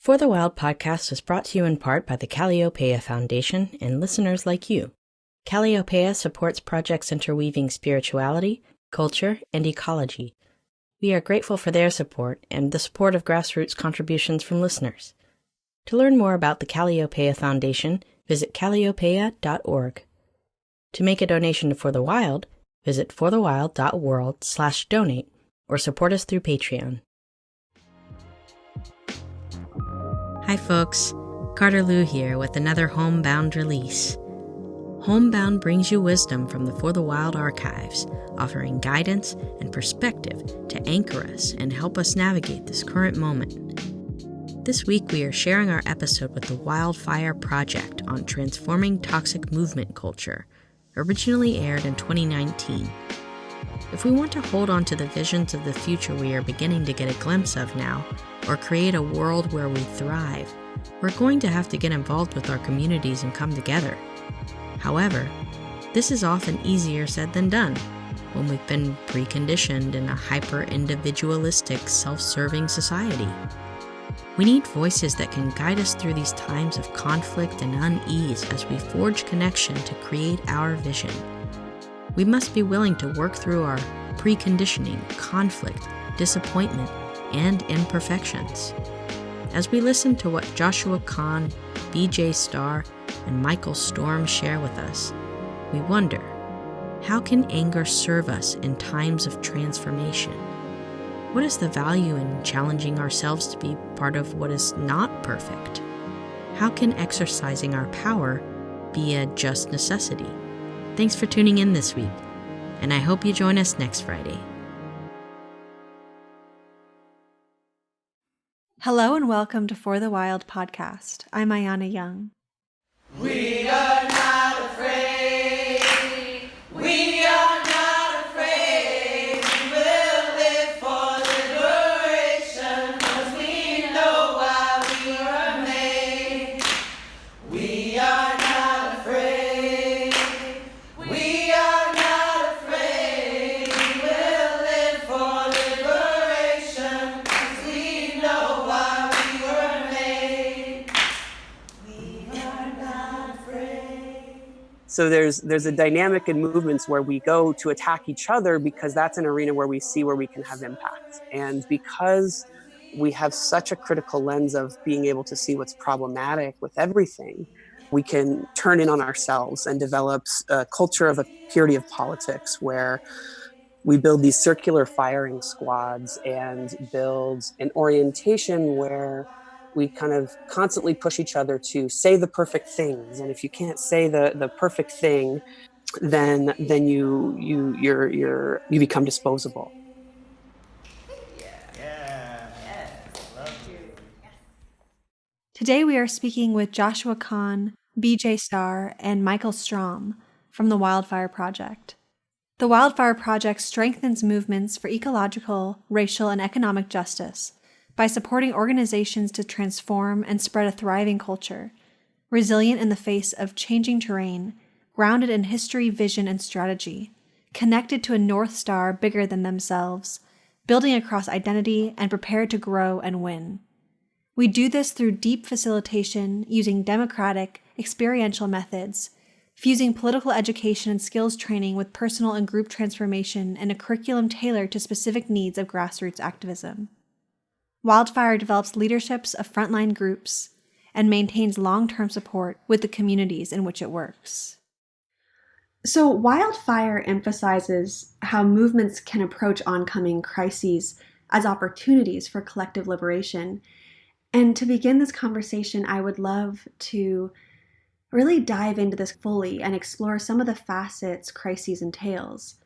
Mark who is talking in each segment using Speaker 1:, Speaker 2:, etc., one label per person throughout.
Speaker 1: For the Wild podcast is brought to you in part by the Calliopeia Foundation and listeners like you. Calliopeia supports projects interweaving spirituality, culture, and ecology. We are grateful for their support and the support of grassroots contributions from listeners. To learn more about the Calliopeia Foundation, visit calliopeia.org. To make a donation to For the Wild, visit forthewild.world/donate or support us through Patreon. Hi folks, Carter Lou here with another Homebound release. Homebound brings you wisdom from the For the Wild archives, offering guidance and perspective to anchor us and help us navigate this current moment. This week we are sharing our episode with the Wildfire Project on transforming toxic movement culture, originally aired in 2019. If we want to hold on to the visions of the future we are beginning to get a glimpse of now, or create a world where we thrive, we're going to have to get involved with our communities and come together. However, this is often easier said than done when we've been preconditioned in a hyper-individualistic, self-serving society. We need voices that can guide us through these times of conflict and unease as we forge connection to create our vision. We must be willing to work through our preconditioning, conflict, disappointment, and imperfections. As we listen to what Joshua Kahn, BJ Starr, and Michael Storm share with us, we wonder, how can anger serve us in times of transformation? What is the value in challenging ourselves to be part of what is not perfect? How can exercising our power be a just necessity? Thanks for tuning in this week, and I hope you join us next Friday.
Speaker 2: Hello and welcome to For the Wild podcast. I'm Ayana Young.
Speaker 3: We are not afraid. We are not afraid. We will live for liberation, 'cause we know why we were made. We are not afraid. We are not afraid. We will live for liberation, 'cause we know why we were made. We are not afraid.
Speaker 4: So there's a dynamic in movements where we go to attack each other because that's an arena where we see where we can have impact. And because we have such a critical lens of being able to see what's problematic with everything, we can turn in on ourselves and develop a culture of a purity of politics where we build these circular firing squads and build an orientation where we kind of constantly push each other to say the perfect things. And if you can't say the perfect thing, then you become disposable.
Speaker 2: Today we are speaking with Joshua Kahn, BJ Starr, and Michael Storm from the Wildfire Project. The Wildfire Project strengthens movements for ecological, racial, and economic justice by supporting organizations to transform and spread a thriving culture, resilient in the face of changing terrain, grounded in history, vision, and strategy, connected to a North Star bigger than themselves, building across identity and prepared to grow and win. We do this through deep facilitation using democratic, experiential methods, fusing political education and skills training with personal and group transformation and a curriculum tailored to specific needs of grassroots activism. Wildfire develops leaderships of frontline groups and maintains long-term support with the communities in which it works. So Wildfire emphasizes how movements can approach oncoming crises as opportunities for collective liberation. And to begin this conversation, I would love to really dive into this fully and explore some of the facets crises entails.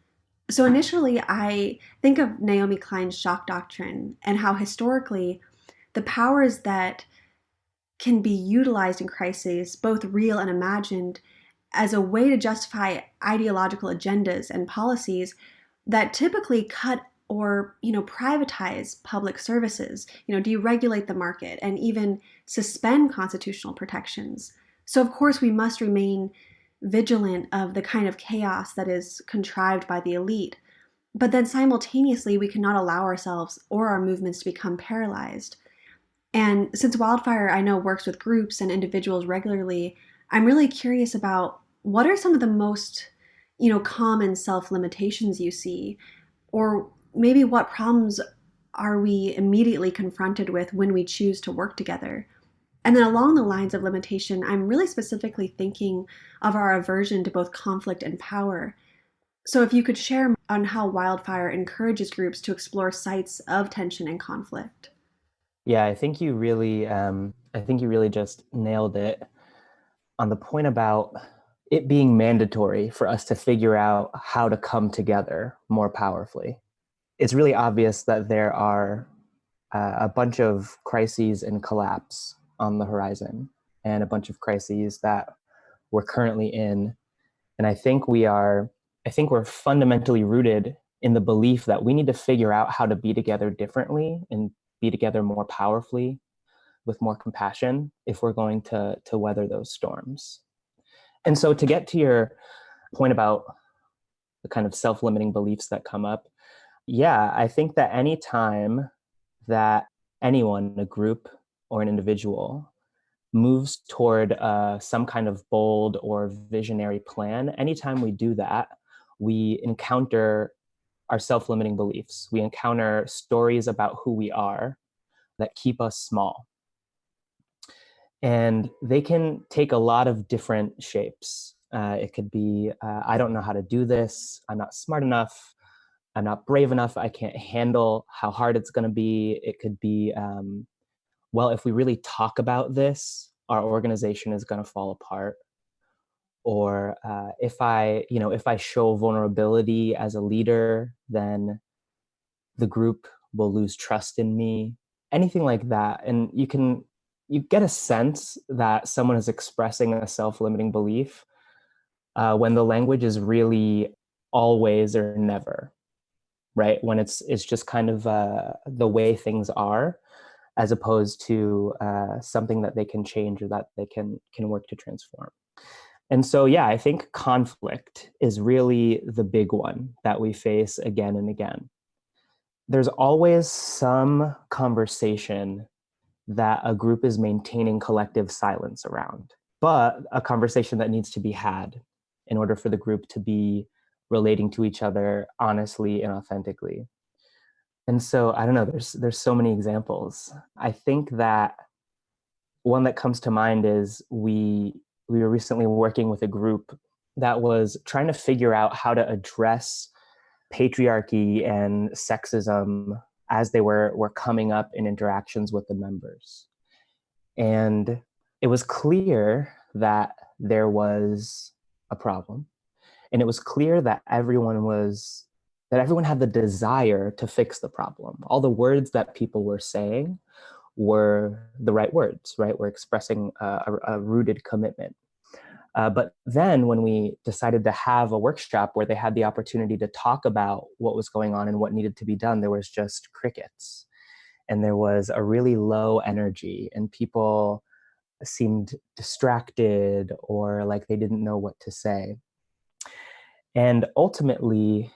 Speaker 2: So initially, I think of Naomi Klein's shock doctrine and how historically the powers that can be utilized in crises, both real and imagined, as a way to justify ideological agendas and policies that typically cut or, privatize public services, deregulate the market and even suspend constitutional protections. So of course we must remain vigilant of the kind of chaos that is contrived by the elite. But then simultaneously, we cannot allow ourselves or our movements to become paralyzed. And since Wildfire, I know, works with groups and individuals regularly, I'm really curious about what are some of the most, common self-limitations you see, or maybe what problems are we immediately confronted with when we choose to work together? And then along the lines of limitation, I'm really specifically thinking of our aversion to both conflict and power. So if you could share on how Wildfire encourages groups to explore sites of tension and conflict.
Speaker 5: Yeah, I think you really just nailed it on the point about it being mandatory for us to figure out how to come together more powerfully. It's really obvious that there are a bunch of crises and collapse on the horizon, and a bunch of crises that we're currently in. And I think we're fundamentally rooted in the belief that we need to figure out how to be together differently and be together more powerfully with more compassion if we're going to weather those storms. And so to get to your point about the kind of self-limiting beliefs that come up, yeah, I think that any time that anyone, a group or an individual, moves toward some kind of bold or visionary plan, anytime we do that, we encounter our self-limiting beliefs. We encounter stories about who we are that keep us small. And they can take a lot of different shapes. It could be, I don't know how to do this. I'm not smart enough. I'm not brave enough. I can't handle how hard it's going to be. It could be, well, if we really talk about this, our organization is going to fall apart. Or if I show vulnerability as a leader, then the group will lose trust in me. Anything like that. And you get a sense that someone is expressing a self-limiting belief when the language is really always or never, right? When it's just kind of the way things are, as opposed to something that they can change or that they can work to transform. And so, yeah, I think conflict is really the big one that we face again and again. There's always some conversation that a group is maintaining collective silence around, but a conversation that needs to be had in order for the group to be relating to each other honestly and authentically. And so, I don't know, there's so many examples. I think that one that comes to mind is we were recently working with a group that was trying to figure out how to address patriarchy and sexism as they were coming up in interactions with the members. And it was clear that there was a problem. And it was clear that everyone had the desire to fix the problem. All the words that people were saying were the right words, right? We're expressing a rooted commitment. But then when we decided to have a workshop where they had the opportunity to talk about what was going on and what needed to be done, there was just crickets. And there was a really low energy, and people seemed distracted or like they didn't know what to say. And ultimately,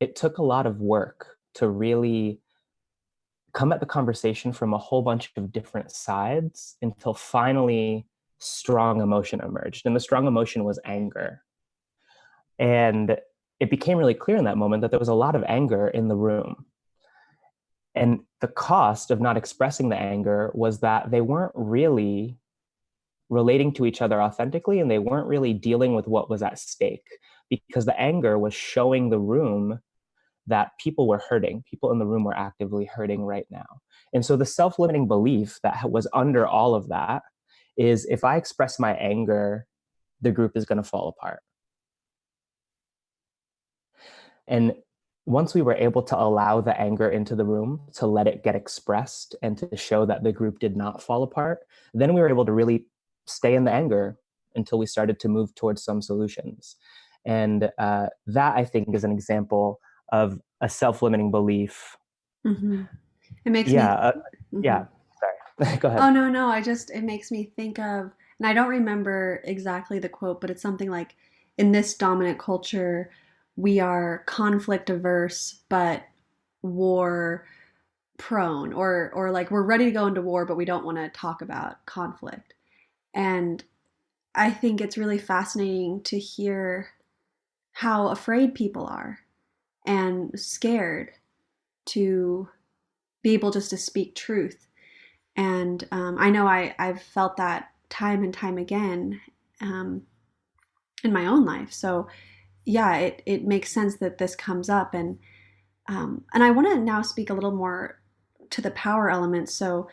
Speaker 5: it took a lot of work to really come at the conversation from a whole bunch of different sides until finally strong emotion emerged. And the strong emotion was anger. And it became really clear in that moment that there was a lot of anger in the room. And the cost of not expressing the anger was that they weren't really relating to each other authentically, and they weren't really dealing with what was at stake, because the anger was showing the room that people were hurting. People in the room were actively hurting right now. And so the self-limiting belief that was under all of that is, if I express my anger, the group is going to fall apart. And once we were able to allow the anger into the room, to let it get expressed and to show that the group did not fall apart, then we were able to really stay in the anger until we started to move towards some solutions. And that, I think, is an example of a self-limiting belief.
Speaker 2: Mm-hmm. It makes
Speaker 5: me...
Speaker 2: Mm-hmm.
Speaker 5: Yeah, sorry. Go ahead.
Speaker 2: Oh, no, it makes me think of, and I don't remember exactly the quote, but it's something like, in this dominant culture, we are conflict averse, but war prone, or like we're ready to go into war, but we don't want to talk about conflict. And I think it's really fascinating to hear how afraid people are and scared to be able just to speak truth. And I know I've felt that time and time again in my own life. So yeah, it makes sense that this comes up. And I want to now speak a little more to the power element. So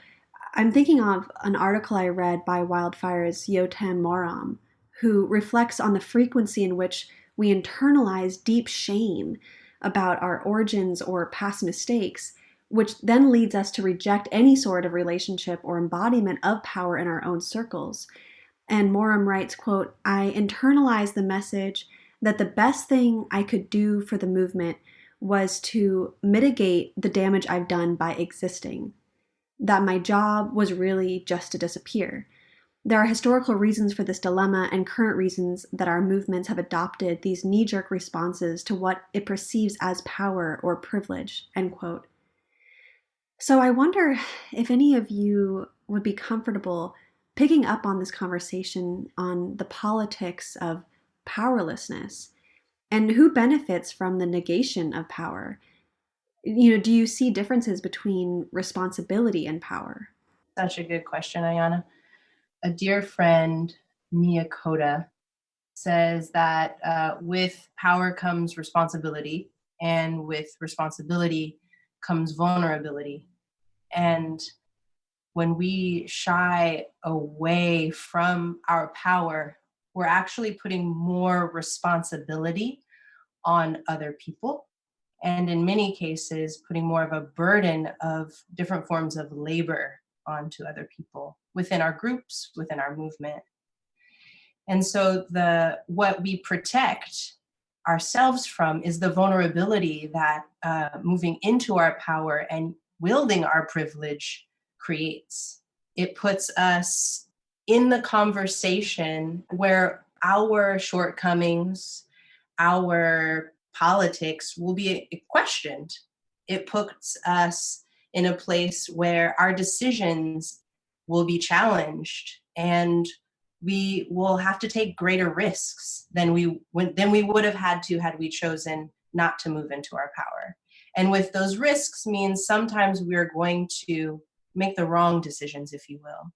Speaker 2: I'm thinking of an article I read by Wildfire's Yotam Moram, who reflects on the frequency in which we internalize deep shame about our origins or past mistakes, which then leads us to reject any sort of relationship or embodiment of power in our own circles. And Moram writes, quote, "I internalized the message that the best thing I could do for the movement was to mitigate the damage I've done by existing, that my job was really just to disappear. There are historical reasons for this dilemma and current reasons that our movements have adopted these knee-jerk responses to what it perceives as power or privilege," end quote. So I wonder if any of you would be comfortable picking up on this conversation on the politics of powerlessness and who benefits from the negation of power. You know, do you see differences between responsibility and power?
Speaker 6: Such a good question, Ayana. A dear friend, Mia Koda, says that with power comes responsibility, and with responsibility comes vulnerability. And when we shy away from our power, we're actually putting more responsibility on other people. And in many cases, putting more of a burden of different forms of labor onto other people within our groups, within our movement. And so what we protect ourselves from is the vulnerability that moving into our power and wielding our privilege creates. It puts us in the conversation where our shortcomings, our politics will be questioned. It puts us in a place where our decisions will be challenged, and we will have to take greater risks than we would have had we chosen not to move into our power. And with those risks means sometimes we're going to make the wrong decisions, if you will,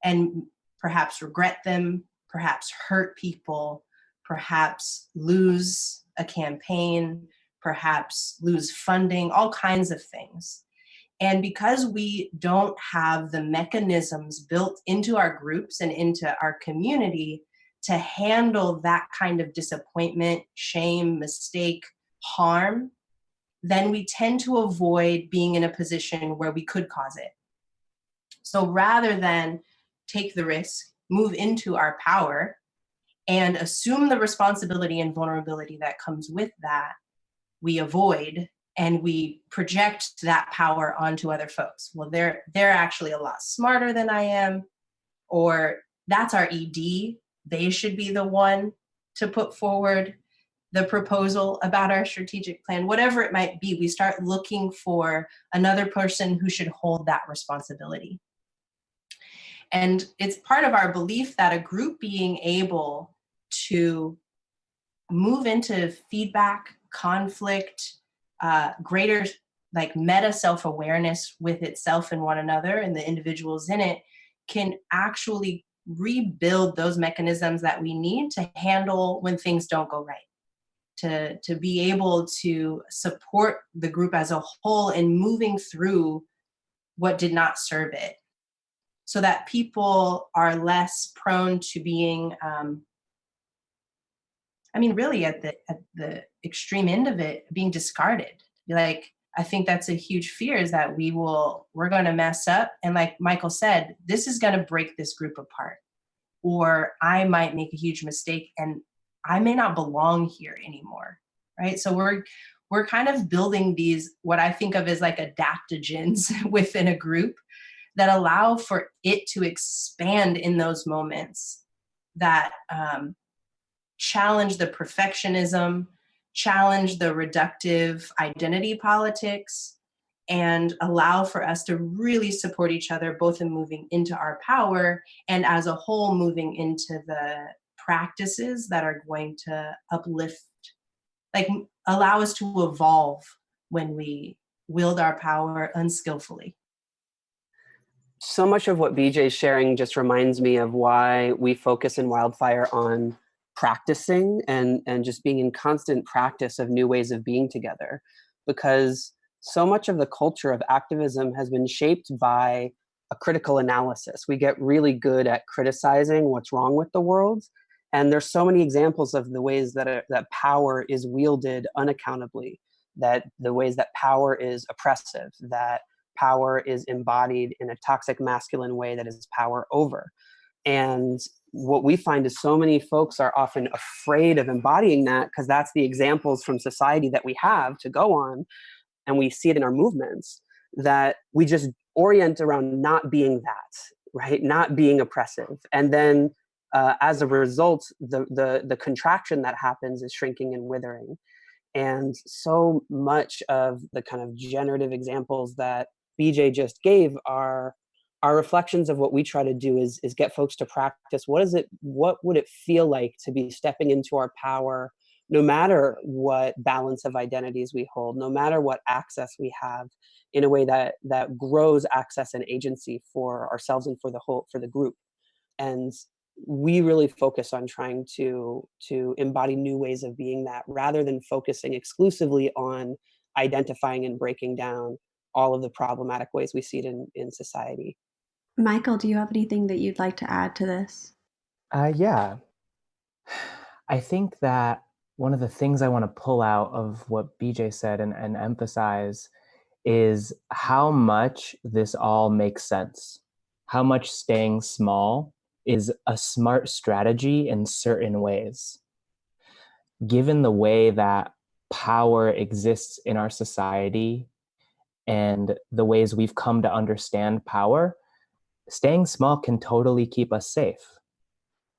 Speaker 6: and perhaps regret them, perhaps hurt people, perhaps lose a campaign, perhaps lose funding, all kinds of things. And because we don't have the mechanisms built into our groups and into our community to handle that kind of disappointment, shame, mistake, harm, then we tend to avoid being in a position where we could cause it. So rather than take the risk, move into our power, and assume the responsibility and vulnerability that comes with that, we avoid and we project that power onto other folks. Well, they're actually a lot smarter than I am, or that's our ED. They should be the one to put forward the proposal about our strategic plan, whatever it might be. We start looking for another person who should hold that responsibility. And it's part of our belief that a group being able to move into feedback, conflict, greater like meta self-awareness with itself and one another and the individuals in it can actually rebuild those mechanisms that we need to handle when things don't go right, to be able to support the group as a whole in moving through what did not serve it, so that people are less prone to being really at the extreme end of it, being discarded. Like, I think that's a huge fear, is that we're going to mess up. And like Michael said, this is going to break this group apart, or I might make a huge mistake and I may not belong here anymore. Right. So we're kind of building these, what I think of as like adaptogens within a group that allow for it to expand in those moments that challenge the perfectionism, challenge the reductive identity politics, and allow for us to really support each other, both in moving into our power and as a whole moving into the practices that are going to uplift, like allow us to evolve when we wield our power unskillfully.
Speaker 4: So much of what BJ's sharing just reminds me of why we focus in Wildfire on practicing and just being in constant practice of new ways of being together. Because so much of the culture of activism has been shaped by a critical analysis. We get really good at criticizing what's wrong with the world. And there's so many examples of the ways that power is wielded unaccountably, that the ways that power is oppressive, that power is embodied in a toxic masculine way that is power over. And what we find is so many folks are often afraid of embodying that because that's the examples from society that we have to go on. And we see it in our movements, that we just orient around not being that, right? Not being oppressive. And then as a result, the contraction that happens is shrinking and withering. And so much of the kind of generative examples that BJ just gave are reflections of what we try to do is get folks to practice. What would it feel like to be stepping into our power, no matter what balance of identities we hold, no matter what access we have, in a way that grows access and agency for ourselves and for the group. And we really focus on trying to embody new ways of being that, rather than focusing exclusively on identifying and breaking down all of the problematic ways we see it in society.
Speaker 2: Michael, do you have anything that you'd like to add to this?
Speaker 5: Yeah. I think that one of the things I want to pull out of what BJ said and emphasize is how much this all makes sense, how much staying small is a smart strategy in certain ways. Given the way that power exists in our society and the ways we've come to understand power, staying small can totally keep us safe.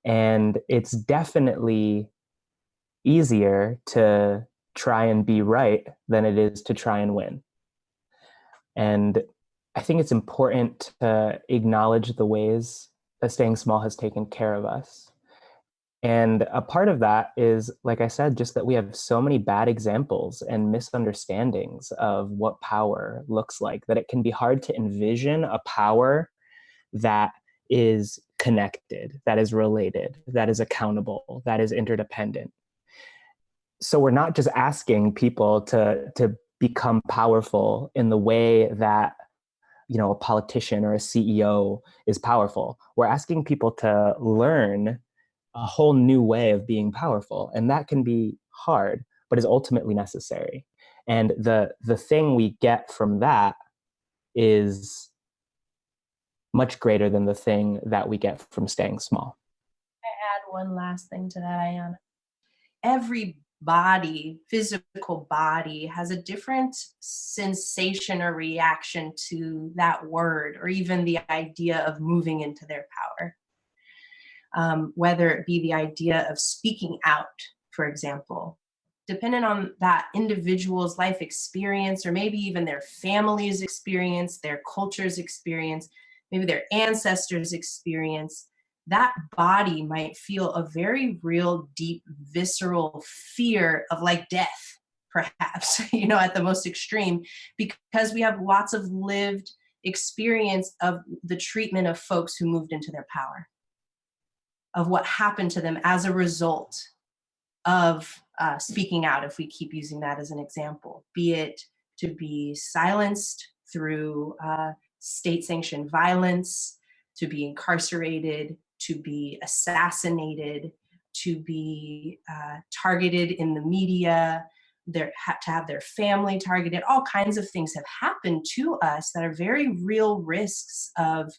Speaker 5: And it's definitely easier to try and be right than it is to try and win. And I think it's important to acknowledge the ways that staying small has taken care of us. And a part of that is, like I said, just that we have so many bad examples and misunderstandings of what power looks like, that it can be hard to envision a power that is connected, that is related, that is accountable, that is interdependent. So we're not just asking people to become powerful in the way that, you know, a politician or a CEO is powerful. We're asking people to learn a whole new way of being powerful. And that can be hard, but is ultimately necessary. And the thing we get from that is much greater than the thing that we get from staying small.
Speaker 6: I add one last thing to that, Ayana. Every body, physical body, has a different sensation or reaction to that word, or even the idea of moving into their power. Whether it be the idea of speaking out, for example, depending on that individual's life experience, or maybe even their family's experience, their culture's experience, maybe their ancestors' experience, that body might feel a very real, deep, visceral fear of like death, perhaps, you know, at the most extreme, because we have lots of lived experience of the treatment of folks who moved into their power, of what happened to them as a result of speaking out, if we keep using that as an example, be it to be silenced through state-sanctioned violence, to be incarcerated, to be assassinated, to be targeted in the media, to have their family targeted. All kinds of things have happened to us that are very real risks of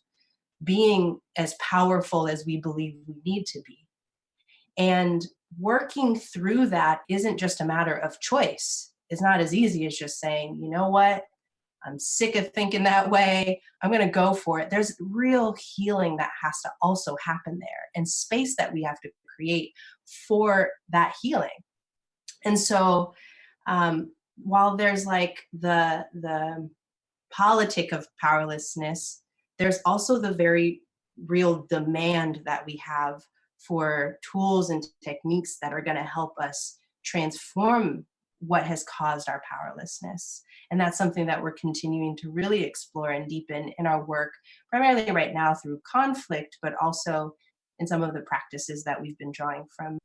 Speaker 6: being as powerful as we believe we need to be. And working through that isn't just a matter of choice. It's not as easy as just saying, you know what, I'm sick of thinking that way, I'm going to go for it. There's real healing that has to also happen there, and space that we have to create for that healing. And so while there's like the politic of powerlessness, there's also the very real demand that we have for tools and techniques that are going to help us transform what has caused our powerlessness. And that's something that we're continuing to really explore and deepen in our work, primarily right now through conflict, but also in some of the practices that we've been drawing from.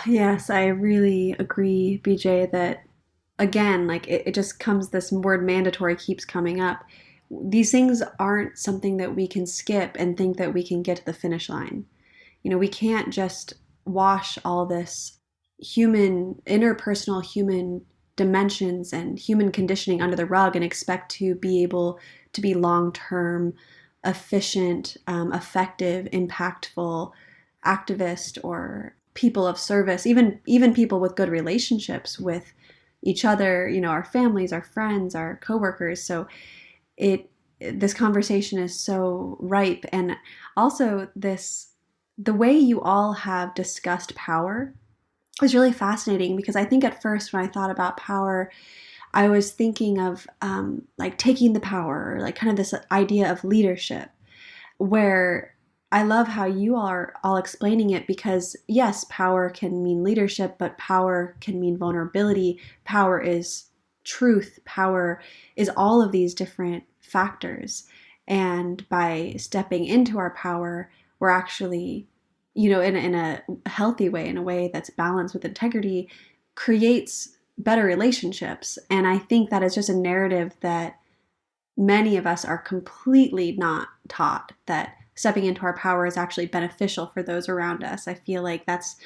Speaker 2: Yes, I really agree, BJ, that again, like it just comes, this word mandatory keeps coming up. These things aren't something that we can skip and think that we can get to the finish line. You know, we can't just wash all this interpersonal human dimensions and human conditioning under the rug and expect to be able to be long-term, efficient, effective, impactful activist or people of service, even people with good relationships with each other, you know, our families, our friends, our coworkers. So this conversation is so ripe. And also the way you all have discussed power is really fascinating, because I think at first when I thought about power, I was thinking of like taking the power, or like kind of this idea of leadership, where I love how you are all explaining it, because yes, power can mean leadership, but power can mean vulnerability. Power is truth. Power is all of these different factors. And by stepping into our power, we're actually, you know, in a healthy way, in a way that's balanced with integrity, creates better relationships. And I think that is just a narrative that many of us are completely not taught, that stepping into our power is actually beneficial for those around us. I feel like that's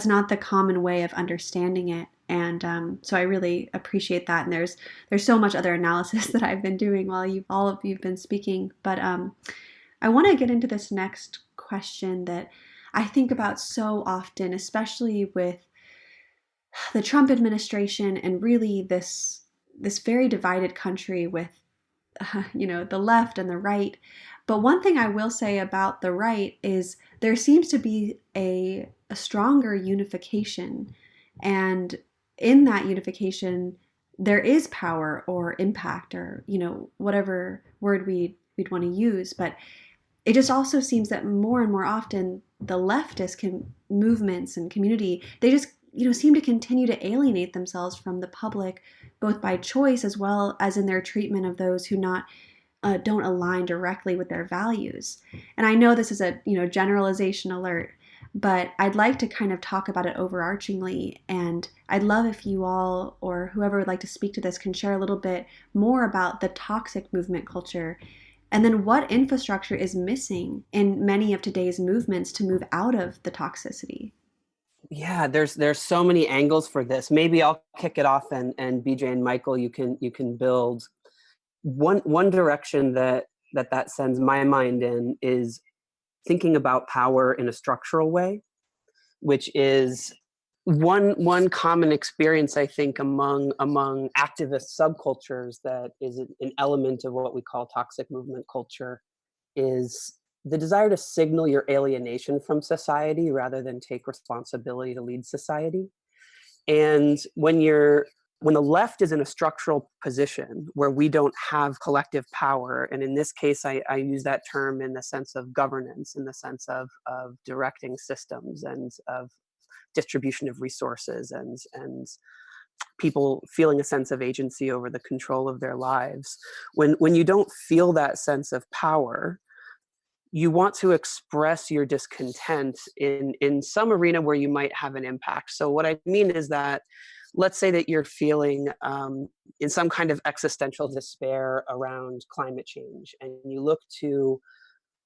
Speaker 2: not the common way of understanding it. And so I really appreciate that. And there's so much other analysis that I've been doing while all of you've been speaking. But I want to get into this next question that I think about so often, especially with the Trump administration and really this very divided country with you know, the left and the right. But one thing I will say about the right is there seems to be a stronger unification. And in that unification, there is power or impact, or, you know, whatever word we'd want to use. But it just also seems that more and more often the leftist movements and community, they just, you know, seem to continue to alienate themselves from the public, both by choice as well as in their treatment of those who don't align directly with their values. And I know this is a, you know, generalization alert, but I'd like to kind of talk about it overarchingly. And I'd love if you all, or whoever would like to speak to this, can share a little bit more about the toxic movement culture, and then what infrastructure is missing in many of today's movements to move out of the toxicity.
Speaker 4: Yeah, there's so many angles for this. Maybe I'll kick it off, and BJ and Michael, you can build. One direction that sends my mind in is thinking about power in a structural way, which is one common experience, I think, among activist subcultures that is an element of what we call toxic movement culture, is the desire to signal your alienation from society rather than take responsibility to lead society. And when the left is in a structural position where we don't have collective power, and in this case, I use that term in the sense of governance, in the sense of directing systems and of distribution of resources and people feeling a sense of agency over the control of their lives. When you don't feel that sense of power, you want to express your discontent in some arena where you might have an impact. So what I mean is that, let's say that you're feeling in some kind of existential despair around climate change, and you look to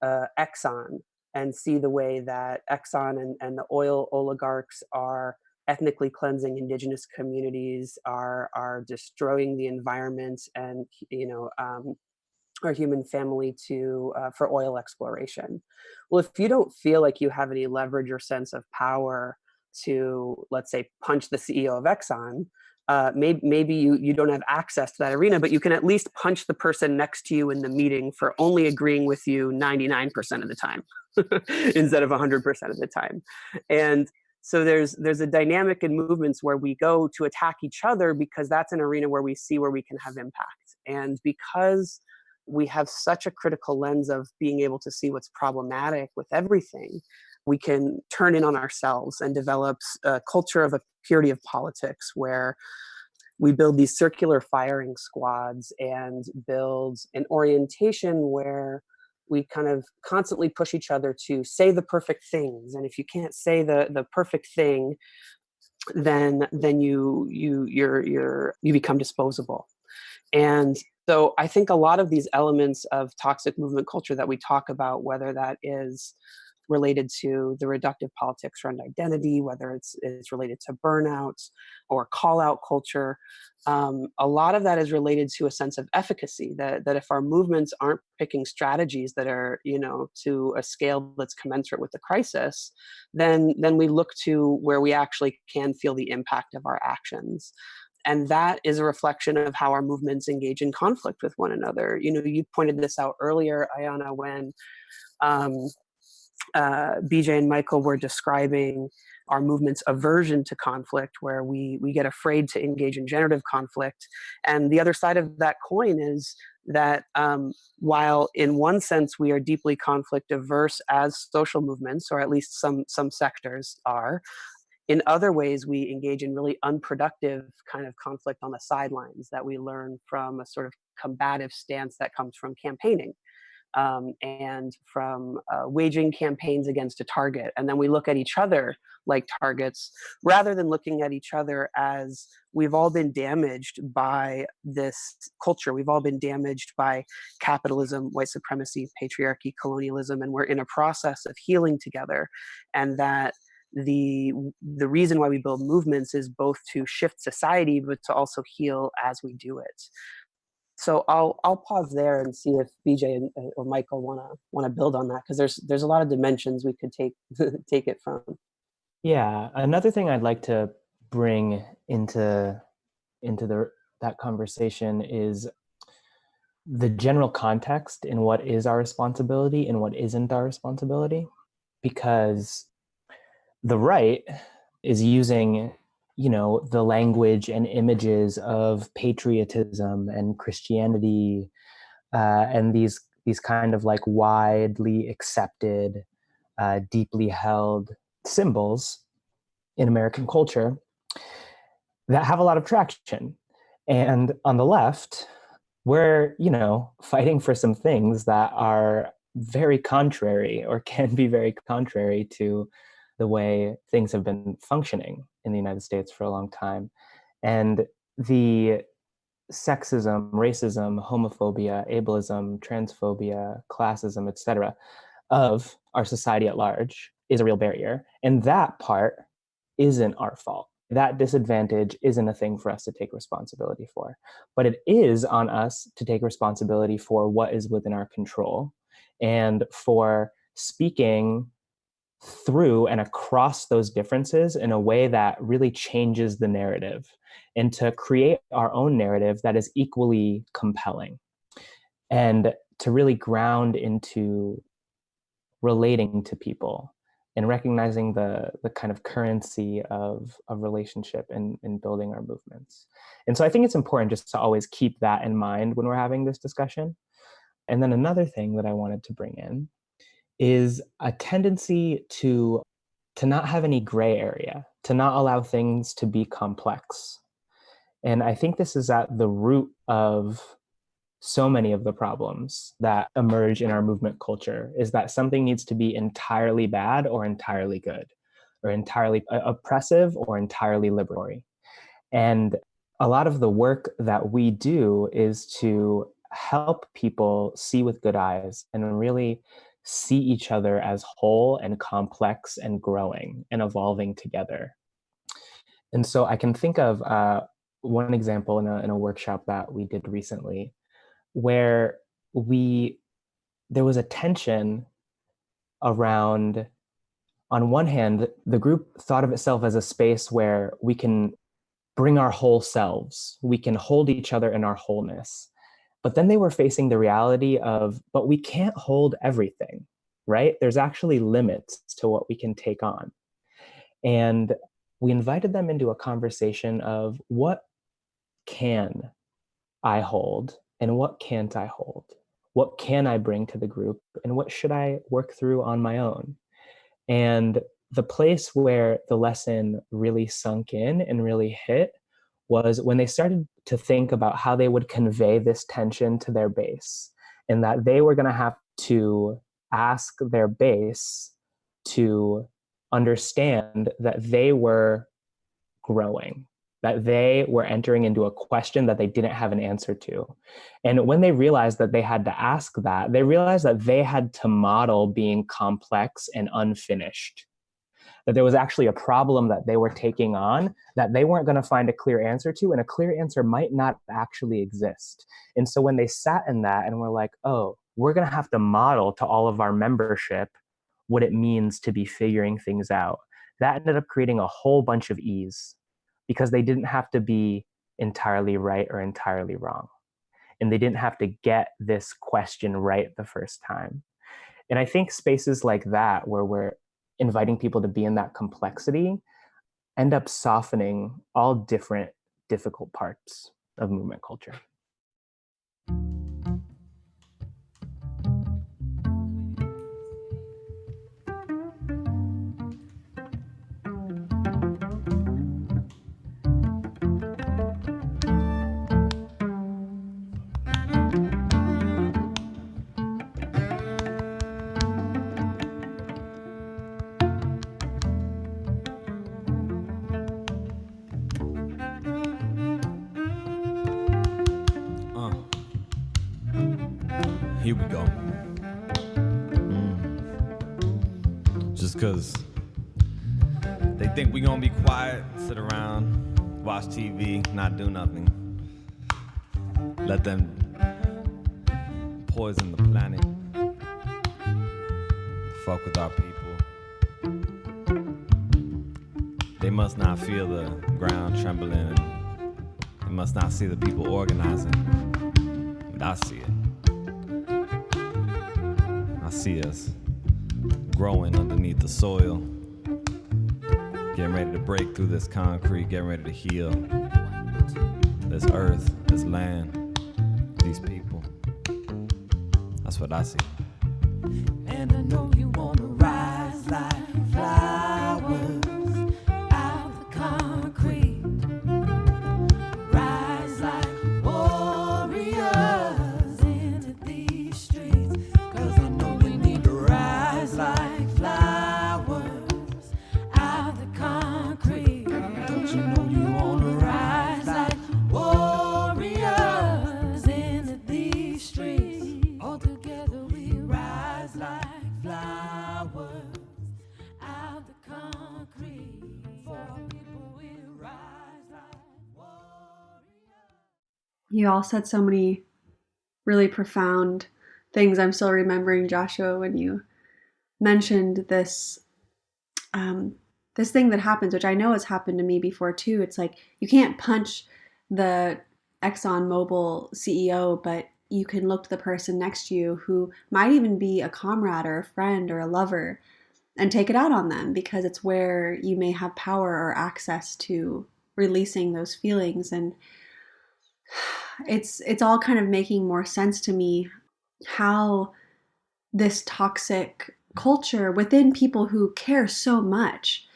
Speaker 4: Exxon and see the way that Exxon and the oil oligarchs are ethnically cleansing indigenous communities, are destroying the environment, and our human family for oil exploration. Well, if you don't feel like you have any leverage or sense of power to, let's say, punch the CEO of Exxon, maybe you don't have access to that arena, but you can at least punch the person next to you in the meeting for only agreeing with you 99% of the time instead of 100% of the time. And So there's a dynamic in movements where we go to attack each other because that's an arena where we see where we can have impact. And because we have such a critical lens of being able to see what's problematic with everything, we can turn in on ourselves and develop a culture of a purity of politics where we build these circular firing squads and build an orientation where we kind of constantly push each other to say the perfect things. And if you can't say the perfect thing, then you become disposable. And so I think a lot of these elements of toxic movement culture that we talk about, whether that is related to the reductive politics around identity, whether it's related to burnout or call out culture, a lot of that is related to a sense of efficacy, that if our movements aren't picking strategies that are, to a scale that's commensurate with the crisis, then we look to where we actually can feel the impact of our actions. And that is a reflection of how our movements engage in conflict with one another. You pointed this out earlier, Ayana, when BJ and Michael were describing our movement's aversion to conflict, where we get afraid to engage in generative conflict. And the other side of that coin is that while in one sense we are deeply conflict averse as social movements, or at least some sectors are, in other ways, we engage in really unproductive kind of conflict on the sidelines that we learn from a sort of combative stance that comes from campaigning and from waging campaigns against a target. And then we look at each other like targets, rather than looking at each other as we've all been damaged by this culture. We've all been damaged by capitalism, white supremacy, patriarchy, colonialism, and we're in a process of healing together. And that the reason why we build movements is both to shift society, but to also heal as we do it. So I'll pause there and see if BJ or Michael want to build on that, because there's a lot of dimensions we could take it from.
Speaker 5: Yeah, another thing I'd like to bring into that conversation is the general context in what is our responsibility and what isn't our responsibility, because the right is using, the language and images of patriotism and Christianity and these kind of like widely accepted, deeply held symbols in American culture that have a lot of traction. And on the left, we're, fighting for some things that are very contrary, or can be very contrary, to the way things have been functioning in the United States for a long time. And the sexism, racism, homophobia, ableism, transphobia, classism, etc., of our society at large is a real barrier. And that part isn't our fault. That disadvantage isn't a thing for us to take responsibility for. But it is on us to take responsibility for what is within our control, and for speaking through and across those differences in a way that really changes the narrative, and to create our own narrative that is equally compelling, and to really ground into relating to people and recognizing the kind of currency of relationship in building our movements. And so I think it's important just to always keep that in mind when we're having this discussion. And then another thing that I wanted to bring in is a tendency to not have any gray area, to not allow things to be complex. And I think this is at the root of so many of the problems that emerge in our movement culture, is that something needs to be entirely bad or entirely good, or entirely oppressive or entirely liberatory. And a lot of the work that we do is to help people see with good eyes and really see each other as whole and complex and growing and evolving together. And so I can think of one example in a workshop that we did recently, where there was a tension around, on one hand, the group thought of itself as a space where we can bring our whole selves, we can hold each other in our wholeness. But then they were facing the reality of, but we can't hold everything, right? There's actually limits to what we can take on. And we invited them into a conversation of what can I hold and what can't I hold? What can I bring to the group and what should I work through on my own? And the place where the lesson really sunk in and really hit was when they started to think about how they would convey this tension to their base, and that they were going to have to ask their base to understand that they were growing, that they were entering into a question that they didn't have an answer to. And when they realized that they had to ask that, they realized that they had to model being complex and unfinished, that there was actually a problem that they were taking on that they weren't going to find a clear answer to, and a clear answer might not actually exist. And so when they sat in that and were like, oh, we're going to have to model to all of our membership what it means to be figuring things out, that ended up creating a whole bunch of ease, because they didn't have to be entirely right or entirely wrong. And they didn't have to get this question right the first time. And I think spaces like that, where we're inviting people to be in that complexity, end up softening all different difficult parts of movement culture.
Speaker 7: Here we go. Just because they think we gonna be quiet, sit around, watch TV, not do nothing. Let them poison the planet. Fuck with our people. They must not feel the ground trembling, and they must not see the people organizing. But I see it. I see us growing underneath the soil, getting ready to break through this concrete, getting ready to heal this earth, this land, these people. That's what I see.
Speaker 3: And I know you wanna rise like flowers out the concrete, rise like warriors into these streets, 'cause I know we need to rise like flowers out the concrete. Don't you know you wanna rise like warriors into these streets? All together we rise like flowers out the concrete. For our people we rise like warriors.
Speaker 2: You all said so many really profound things. I'm still remembering, Joshua, when you mentioned this this thing that happens, which I know has happened to me before too. It's like you can't punch the ExxonMobil CEO, but you can look to the person next to you who might even be a comrade or a friend or a lover and take it out on them, because it's where you may have power or access to releasing those feelings. And it's all kind of making more sense to me how this toxic culture within people who care so much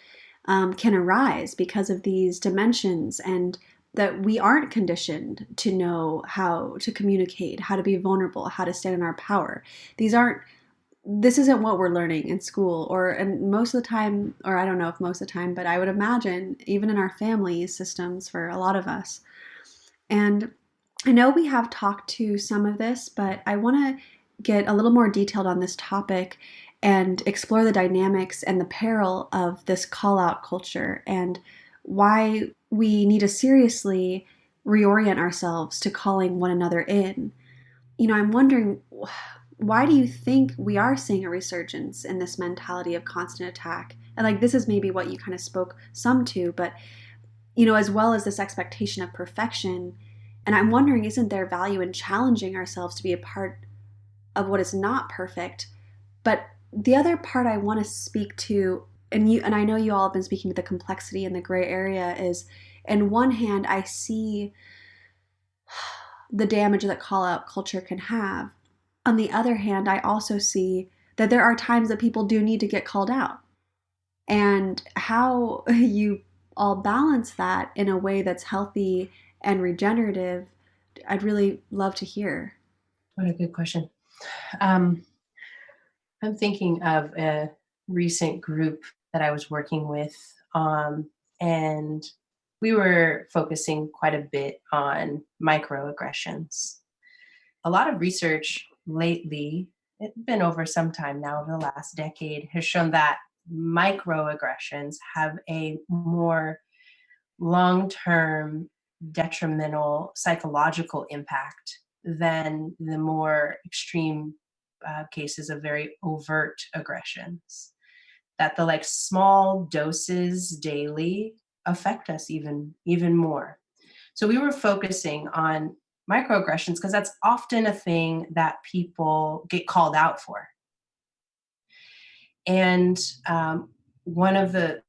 Speaker 2: can arise because of these dimensions, and that we aren't conditioned to know how to communicate, how to be vulnerable, how to stand in our power. This isn't what we're learning in school, and most of the time, or I don't know if most of the time, but I would imagine even in our family systems for a lot of us. And I know we have talked to some of this, but I want to get a little more detailed on this topic and explore the dynamics and the peril of this call-out culture, and why we need to seriously reorient ourselves to calling one another in. You know, I'm wondering, why do you think we are seeing a resurgence in this mentality of constant attack? And like, this is maybe what you kind of spoke some to, but, you know, as well as this expectation of perfection. And I'm wondering, isn't there value in challenging ourselves to be a part of what is not perfect? But the other part I want to speak to and I know you all have been speaking to the complexity and the gray area, is, in one hand, I see the damage that call out culture can have. On the other hand, I also see that there are times that people do need to get called out. And how you all balance that in a way that's healthy and regenerative, I'd really love to hear.
Speaker 6: What a good question. I'm thinking of a recent group that I was working with, and we were focusing quite a bit on microaggressions. A lot of research lately, it's been over some time now, over the last decade, has shown that microaggressions have a more long-term detrimental psychological impact than the more extreme cases of very overt aggressions. That the like small doses daily affect us even more. So we were focusing on microaggressions because that's often a thing that people get called out for. And one of the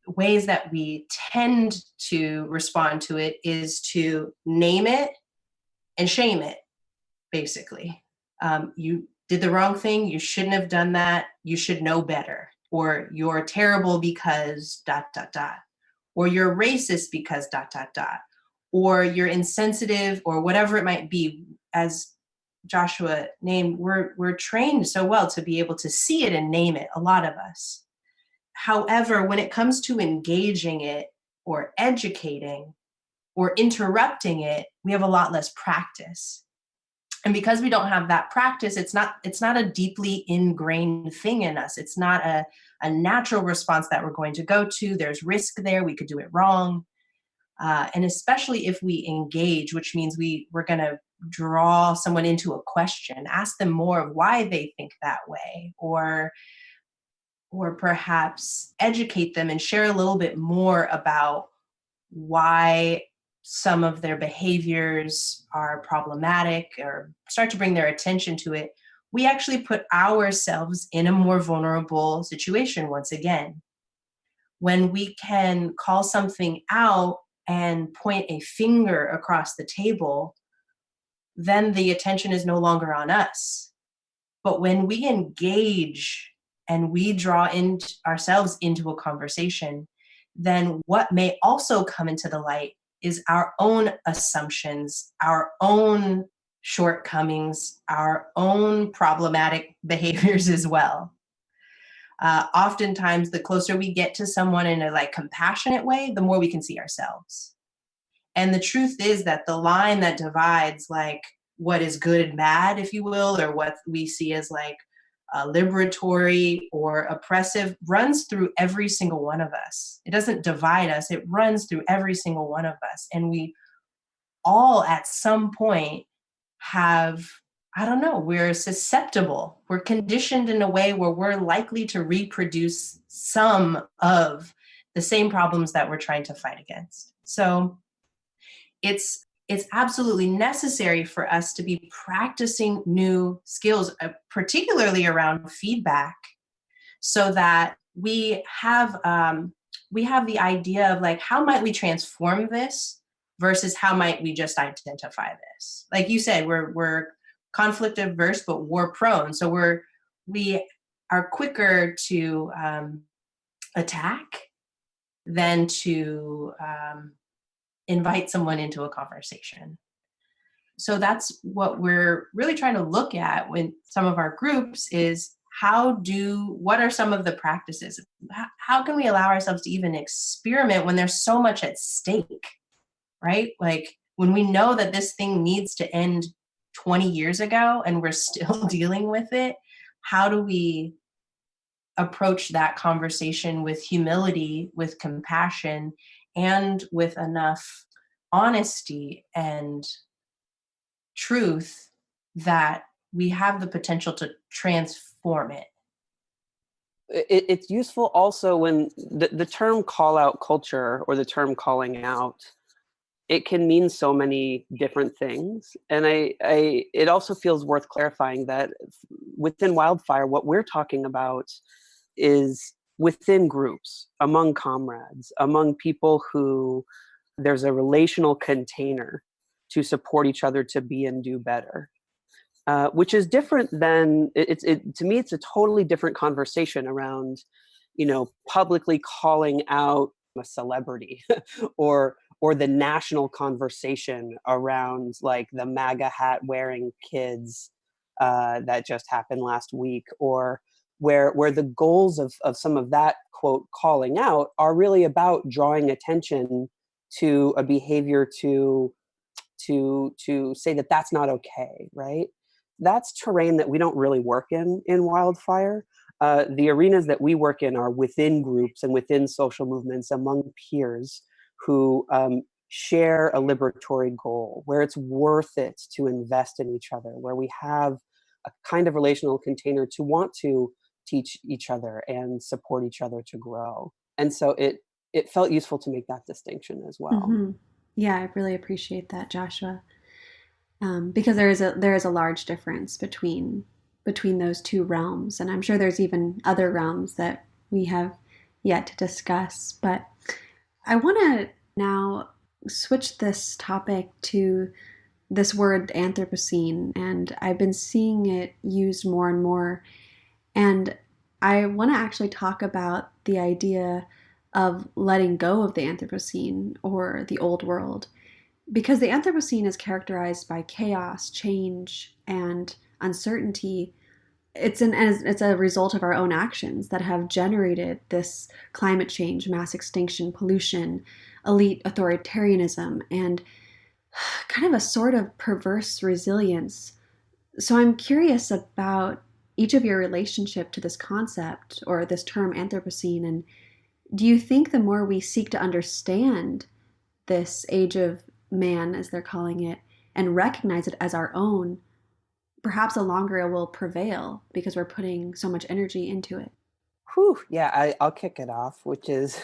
Speaker 6: ways that we tend to respond to it is to name it and shame it, basically. You did the wrong thing. You shouldn't have done that. You should know better. Or you're terrible because ... Or you're racist because ... Or you're insensitive, or whatever it might be. As Joshua named, we're trained so well to be able to see it and name it, a lot of us. However, when it comes to engaging it or educating or interrupting it, we have a lot less practice. And because we don't have that practice, it's not a deeply ingrained thing in us. It's not a natural response that we're going to go to. There's risk there. We could do it wrong. And especially if we engage, which means we're going to draw someone into a question, ask them more of why they think that way, or perhaps educate them and share a little bit more about why some of their behaviors are problematic, or start to bring their attention to it. We actually put ourselves in a more vulnerable situation once again. When we can call something out and point a finger across the table, then the attention is no longer on us. But when we engage and we draw ourselves into a conversation, then what may also come into the light is our own assumptions, our own shortcomings, our own problematic behaviors as well. Oftentimes, the closer we get to someone in a like compassionate way, the more we can see ourselves. And the truth is that the line that divides like what is good and bad, if you will, or what we see as like liberatory or oppressive, runs through every single one of us. It doesn't divide us. It runs through every single one of us. And we all at some point have, I don't know, we're susceptible. We're conditioned in a way where we're likely to reproduce some of the same problems that we're trying to fight against. So it's absolutely necessary for us to be practicing new skills, particularly around feedback, so that we have the idea of like, how might we transform this versus how might we just identify this? Like you said, we're conflict averse, but war prone. So we are quicker to attack than to invite someone into a conversation. So that's what we're really trying to look at with some of our groups is what are some of the practices? How can we allow ourselves to even experiment when there's so much at stake, right? Like when we know that this thing needs to end 20 years ago and we're still dealing with it, how do we approach that conversation with humility, with compassion, and with enough honesty and truth that we have the potential to transform it?
Speaker 4: It's useful also when the term call out culture or the term calling out, it can mean so many different things. And it also feels worth clarifying that within Wildfire, what we're talking about is within groups, among comrades, among people who there's a relational container to support each other to be and do better. Which is different than to me, it's a totally different conversation around, publicly calling out a celebrity or the national conversation around like the MAGA hat wearing kids that just happened last week, or where the goals of some of that quote calling out are really about drawing attention to a behavior to say that that's not okay, right? That's terrain that we don't really work in Wildfire. The arenas that we work in are within groups and within social movements among peers who share a liberatory goal, where it's worth it to invest in each other, where we have a kind of relational container to want to teach each other and support each other to grow. And so it felt useful to make that distinction as well.
Speaker 2: Mm-hmm. Yeah, I really appreciate that, Joshua, because there is a large difference between those two realms, and I'm sure there's even other realms that we have yet to discuss. But I want to now switch this topic to this word Anthropocene, and I've been seeing it used more and more. And I want to actually talk about the idea of letting go of the Anthropocene or the old world, because the Anthropocene is characterized by chaos, change, and uncertainty. It's a result of our own actions that have generated this climate change, mass extinction, pollution, elite authoritarianism, and kind of a sort of perverse resilience. So I'm curious about each of your relationship to this concept or this term Anthropocene, and do you think the more we seek to understand this age of man, as they're calling it, and recognize it as our own, perhaps the longer it will prevail because we're putting so much energy into it?
Speaker 4: Whew, yeah, I'll kick it off, which is,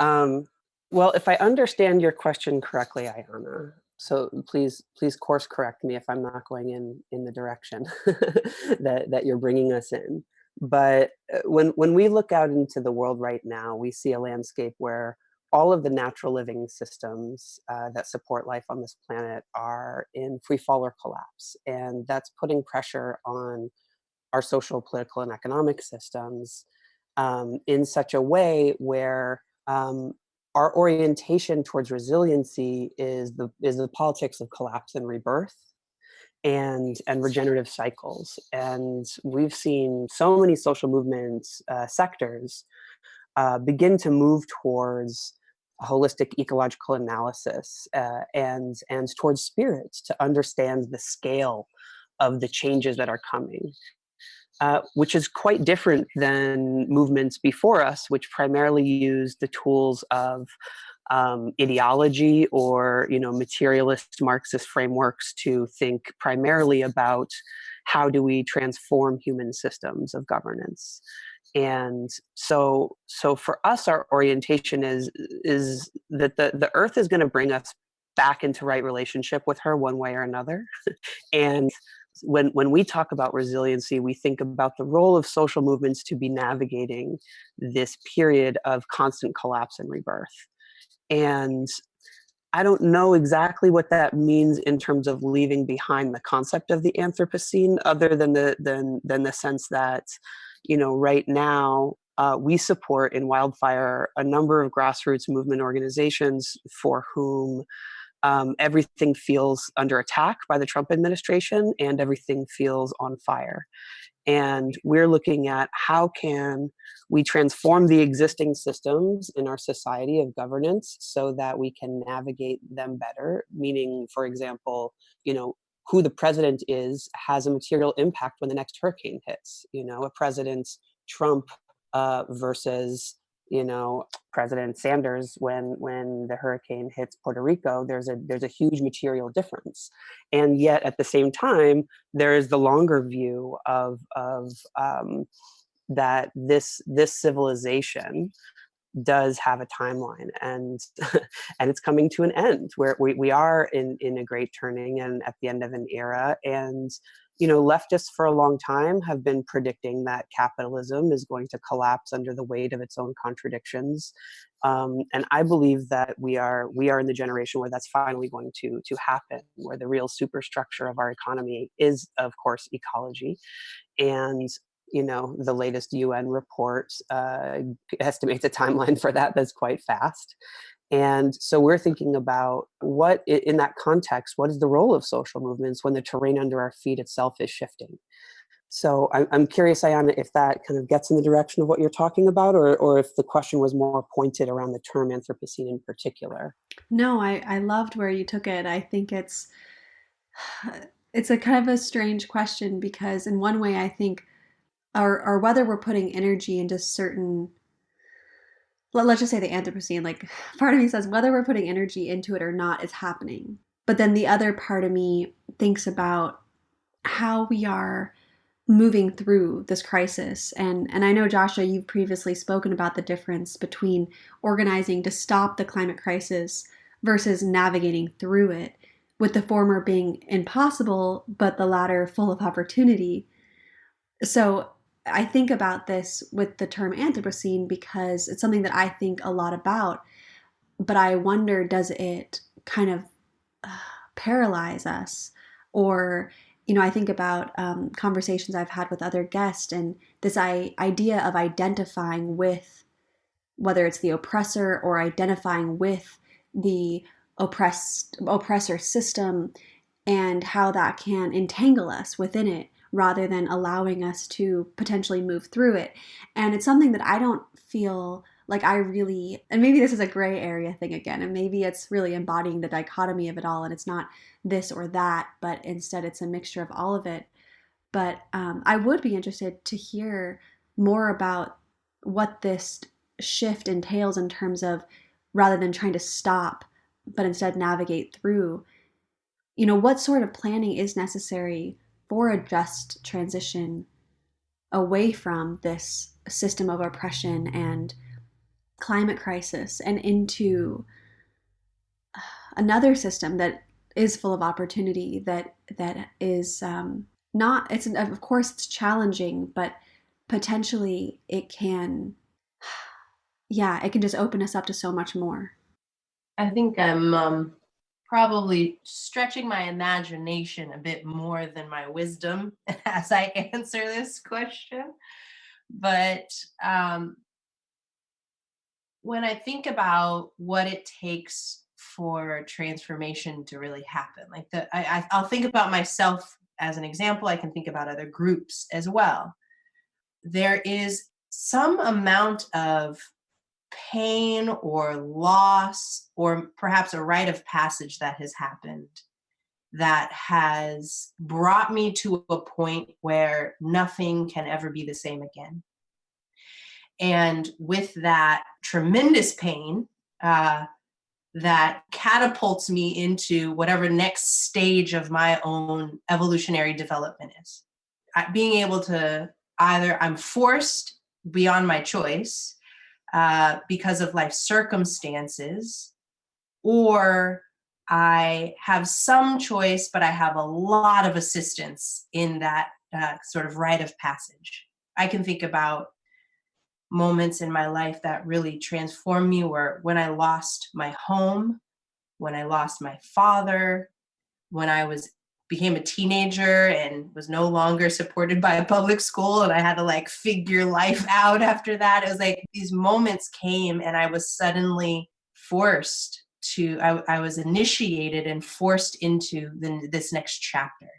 Speaker 4: well, if I understand your question correctly, Ayana, so please course correct me if I'm not going in the direction that you're bringing us in. But when we look out into the world right now, we see a landscape where all of the natural living systems that support life on this planet are in free fall or collapse. And that's putting pressure on our social, political, and economic systems in such a way where our orientation towards resiliency is the politics of collapse and rebirth and regenerative cycles. And we've seen so many social movements sectors begin to move towards a holistic ecological analysis and towards spirits to understand the scale of the changes that are coming. Which is quite different than movements before us, which primarily use the tools of ideology or materialist Marxist frameworks to think primarily about how do we transform human systems of governance. And so for us, our orientation is that the earth is going to bring us back into right relationship with her one way or another. And when we talk about resiliency, we think about the role of social movements to be navigating this period of constant collapse and rebirth. And I don't know exactly what that means in terms of leaving behind the concept of the Anthropocene, other than the sense that, right now we support in Wildfire a number of grassroots movement organizations for whom everything feels under attack by the Trump administration and everything feels on fire. And we're looking at how can we transform the existing systems in our society of governance so that we can navigate them better. Meaning, for example, who the president is has a material impact when the next hurricane hits. A President Trump versus President Sanders when the hurricane hits Puerto Rico, there's a huge material difference. And yet at the same time, there is the longer view of that this civilization does have a timeline, and and it's coming to an end, where we are in a great turning and at the end of an era. And leftists for a long time have been predicting that capitalism is going to collapse under the weight of its own contradictions. And I believe that we are in the generation where that's finally going to happen, where the real superstructure of our economy is, of course, ecology. And the latest UN report estimates a timeline for that that's quite fast. And so we're thinking about in that context, what is the role of social movements when the terrain under our feet itself is shifting? So I'm curious, Ayana, if that kind of gets in the direction of what you're talking about, or if the question was more pointed around the term Anthropocene in particular.
Speaker 2: No, I loved where you took it. I think it's a kind of a strange question, because in one way I think or whether we're putting energy into certain, let's just say the Anthropocene, like part of me says whether we're putting energy into it or not is happening. But then the other part of me thinks about how we are moving through this crisis. And I know, Joshua, you've previously spoken about the difference between organizing to stop the climate crisis versus navigating through it, with the former being impossible, but the latter full of opportunity. So I think about this with the term Anthropocene because it's something that I think a lot about, but I wonder, does it kind of paralyze us? Or, I think about conversations I've had with other guests and this idea of identifying with, whether it's the oppressor or identifying with the oppressor system, and how that can entangle us within it, rather than allowing us to potentially move through it. And it's something that I don't feel like I really, and maybe this is a gray area thing again, and maybe it's really embodying the dichotomy of it all, and it's not this or that, but instead it's a mixture of all of it. But I would be interested to hear more about what this shift entails in terms of, rather than trying to stop, but instead navigate through, what sort of planning is necessary for a just transition away from this system of oppression and climate crisis and into another system that is full of opportunity, that is not, it's, of course it's challenging, but potentially it can just open us up to so much more.
Speaker 6: I think I'm probably stretching my imagination a bit more than my wisdom as I answer this question. But when I think about what it takes for transformation to really happen, like I'll think about myself as an example. I can think about other groups as well. There is some amount of pain or loss, or perhaps a rite of passage that has happened that has brought me to a point where nothing can ever be the same again. And with that tremendous pain, that catapults me into whatever next stage of my own evolutionary development is. Being able to either, I'm forced beyond my choice because of life circumstances, or I have some choice, but I have a lot of assistance in that sort of rite of passage. I can think about moments in my life that really transformed me, were when I lost my home, when I lost my father, when I became a teenager and was no longer supported by a public school, and I had to figure life out after that. It was like these moments came and I was suddenly forced to, I was initiated and forced into this next chapter.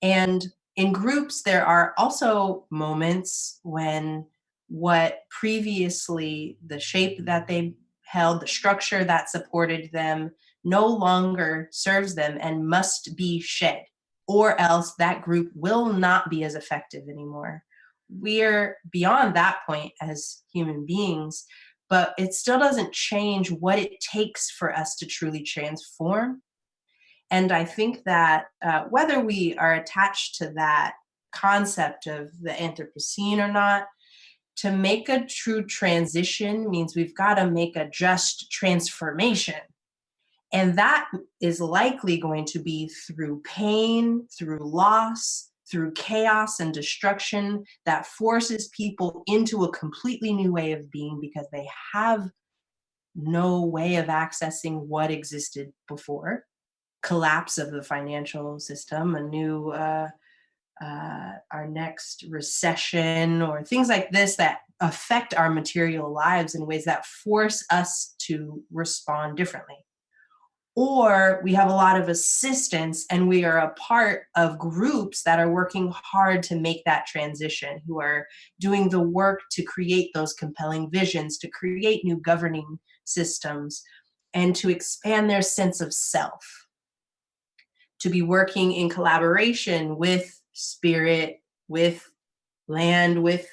Speaker 6: And in groups, there are also moments when what previously the shape that they held, the structure that supported them, no longer serves them and must be shed, or else that group will not be as effective anymore. We're beyond that point as human beings, but it still doesn't change what it takes for us to truly transform. And I think that whether we are attached to that concept of the Anthropocene or not, to make a true transition means we've got to make a just transformation. And that is likely going to be through pain, through loss, through chaos and destruction that forces people into a completely new way of being because they have no way of accessing what existed before. Collapse of the financial system, a new, our next recession, or things like this that affect our material lives in ways that force us to respond differently. Or we have a lot of assistance and we are a part of groups that are working hard to make that transition, who are doing the work to create those compelling visions, to create new governing systems, and to expand their sense of self, to be working in collaboration with spirit, with land, with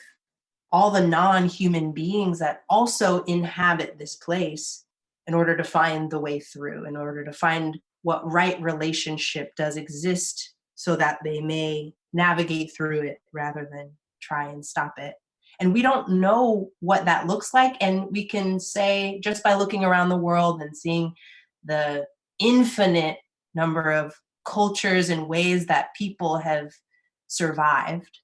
Speaker 6: all the non-human beings that also inhabit this place, in order to find the way through, in order to find what right relationship does exist so that they may navigate through it rather than try and stop it. And we don't know what that looks like. And we can say, just by looking around the world and seeing the infinite number of cultures and ways that people have survived,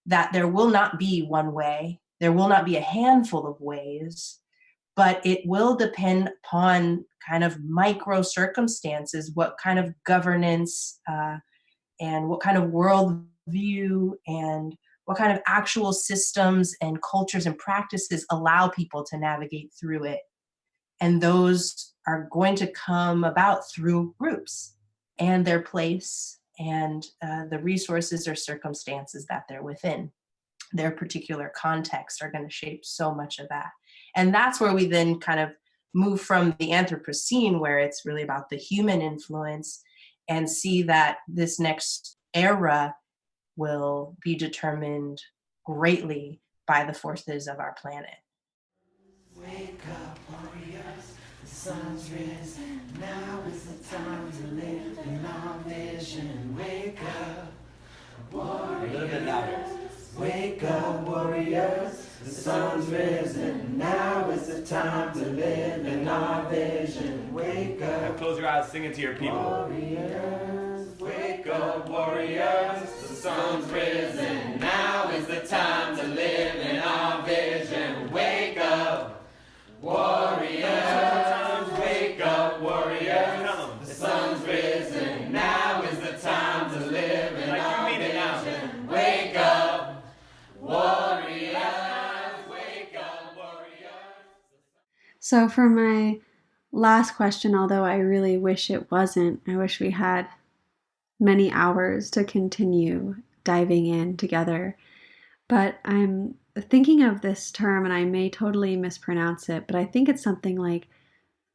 Speaker 6: that there will not be one way, there will not be a handful of ways, but it will depend upon kind of micro circumstances, what kind of governance and what kind of worldview and what kind of actual systems and cultures and practices allow people to navigate through it. And those are going to come about through groups and their place and the resources or circumstances that they're within. Their particular context are going to shape so much of that. And that's where we then kind of move from the Anthropocene, where it's really about the human influence, and see that this next era will be determined greatly by the forces of our planet.
Speaker 3: Wake up, warriors, the sun's risen. Now is the time to live in our vision. Wake up, warriors. A little bit louder. Wake up, warriors, the sun's risen. Now is the time to live in our vision. Wake up. Now close your eyes, sing it to your people. Warriors, wake up, warriors, the sun's risen. Now is the time to live in our vision. Wake up, warriors, wake up, warriors, the sun's risen. Now is the time to live in our vision. Wake up. Warriors, wake up, warriors.
Speaker 2: So for my last question, although I really wish it wasn't, I wish we had many hours to continue diving in together. But I'm thinking of this term, and I may totally mispronounce it, but I think it's something like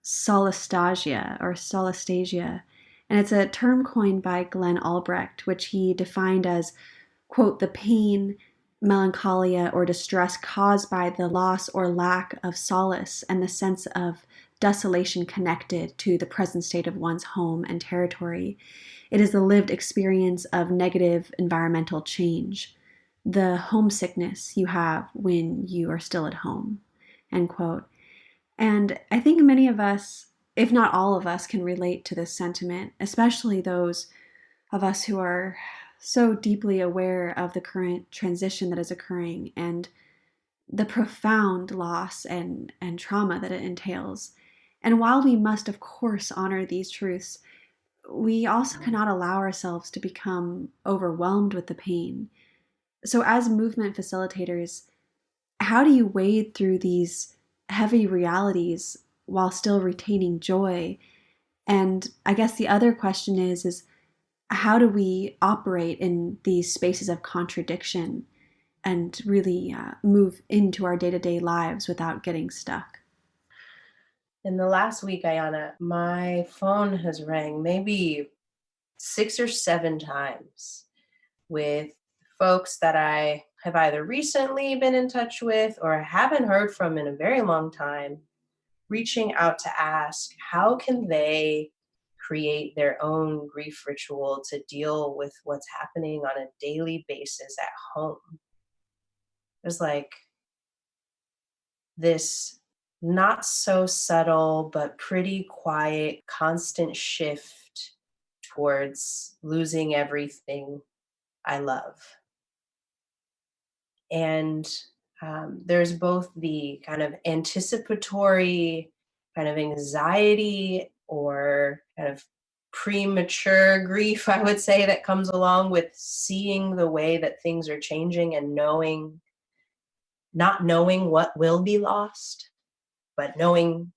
Speaker 2: solastasia or solastasia. And it's a term coined by Glenn Albrecht, which he defined as, quote, the pain, melancholia, or distress caused by the loss or lack of solace and the sense of desolation connected to the present state of one's home and territory. It is the lived experience of negative environmental change, the homesickness you have when you are still at home, end quote. And I think many of us, if not all of us, can relate to this sentiment, especially those of us who are so deeply aware of the current transition that is occurring and the profound loss and trauma that it entails. And while we must, of course, honor these truths, we also cannot allow ourselves to become overwhelmed with the pain. So as movement facilitators, how do you wade through these heavy realities while still retaining joy? And I guess the other question is how do we operate in these spaces of contradiction and really move into our day-to-day lives without getting stuck?
Speaker 6: In the last week, Ayana, my phone has rang maybe 6 or 7 times with folks that I have either recently been in touch with or haven't heard from in a very long time, reaching out to ask how can they create their own grief ritual to deal with what's happening on a daily basis at home. There's like this not so subtle, but pretty quiet, constant shift towards losing everything I love. And there's both the kind of anticipatory kind of anxiety or kind of premature grief, I would say, that comes along with seeing the way that things are changing and not knowing what will be lost, but knowing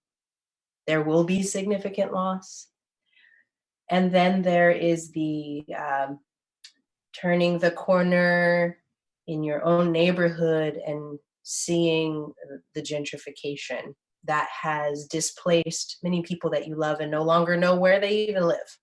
Speaker 6: there will be significant loss. And then there is the turning the corner in your own neighborhood and seeing the gentrification that has displaced many people that you love and no longer know where they even live.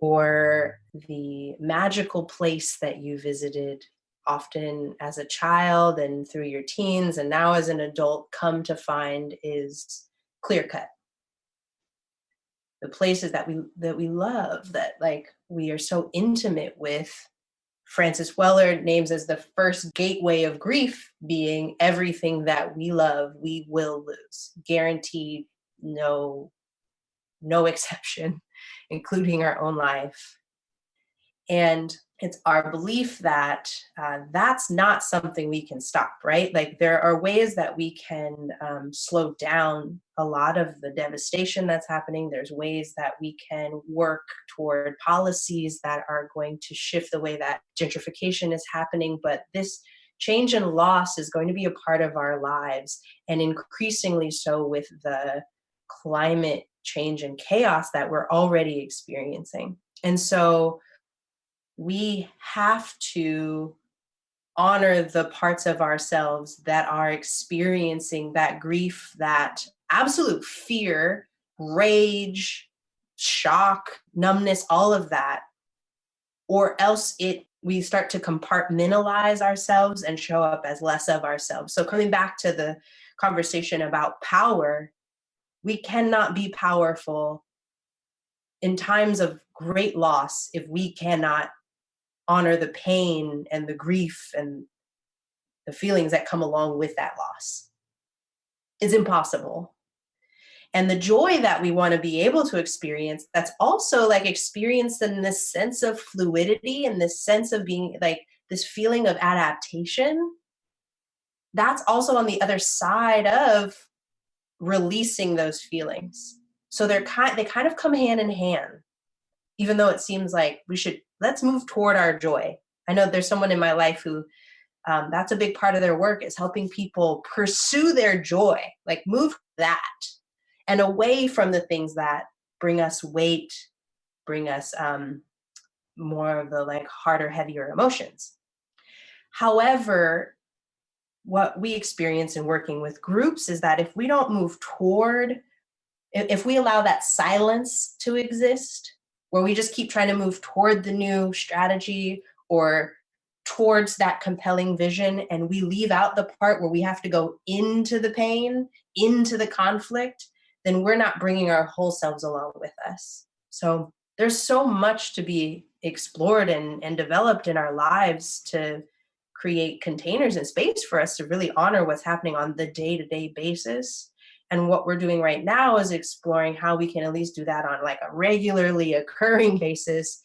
Speaker 6: Or the magical place that you visited often as a child and through your teens and now as an adult come to find is clear cut. The places that we love, that like we are so intimate with, Francis Weller names as the first gateway of grief being everything that we love, we will lose. Guaranteed, no exception, including our own life. And it's our belief that that's not something we can stop, right? Like there are ways that we can slow down a lot of the devastation that's happening. There's ways that we can work toward policies that are going to shift the way that gentrification is happening. But this change and loss is going to be a part of our lives, and increasingly so with the climate change and chaos that we're already experiencing. And so we have to honor the parts of ourselves that are experiencing that grief, that absolute fear, rage, shock, numbness, all of that, or else we start to compartmentalize ourselves and show up as less of ourselves. So coming back to the conversation about power, we cannot be powerful in times of great loss if we cannot honor the pain and the grief and the feelings that come along with that loss. It's impossible. And the joy that we want to be able to experience, that's also like experienced in this sense of fluidity and this sense of being like this feeling of adaptation, that's also on the other side of releasing those feelings. So they kind of come hand in hand, even though it seems like let's move toward our joy. I know there's someone in my life who that's a big part of their work, is helping people pursue their joy, like move that and away from the things that bring us weight, bring us more of the like harder, heavier emotions. However, what we experience in working with groups is that if we don't move toward, if we allow that silence to exist, where we just keep trying to move toward the new strategy or towards that compelling vision, and we leave out the part where we have to go into the pain, into the conflict, then we're not bringing our whole selves along with us. So there's so much to be explored and developed in our lives to create containers and space for us to really honor what's happening on the day-to-day basis. And what we're doing right now is exploring how we can at least do that on like a regularly occurring basis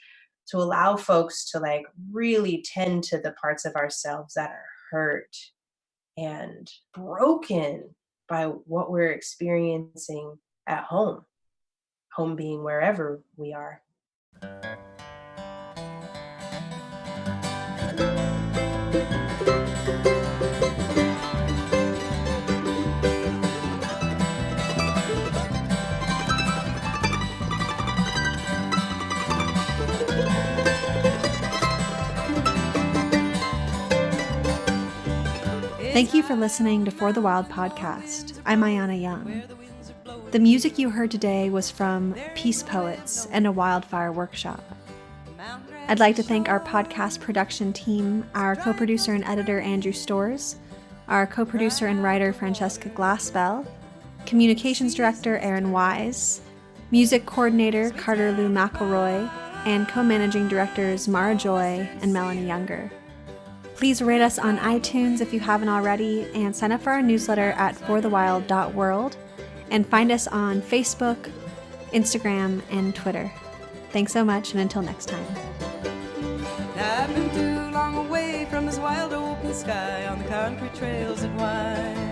Speaker 6: to allow folks to like really tend to the parts of ourselves that are hurt and broken by what we're experiencing at home, home being wherever we are.
Speaker 2: Thank you for listening to For the Wild podcast. I'm Ayana Young. The music you heard today was from Peace Poets and a Wildfire workshop. I'd like to thank our podcast production team, our co-producer and editor Andrew Storrs, our co-producer and writer Francesca Glassbell, communications director Aaron Wise, music coordinator Carter Lou McElroy, and co-managing directors Mara Joy and Melanie Younger. Please rate us on iTunes if you haven't already, and sign up for our newsletter at forthewild.world, and find us on Facebook, Instagram, and Twitter. Thanks so much, and until next time.
Speaker 3: I've been too long away from this wild open sky on the concrete trails that wind.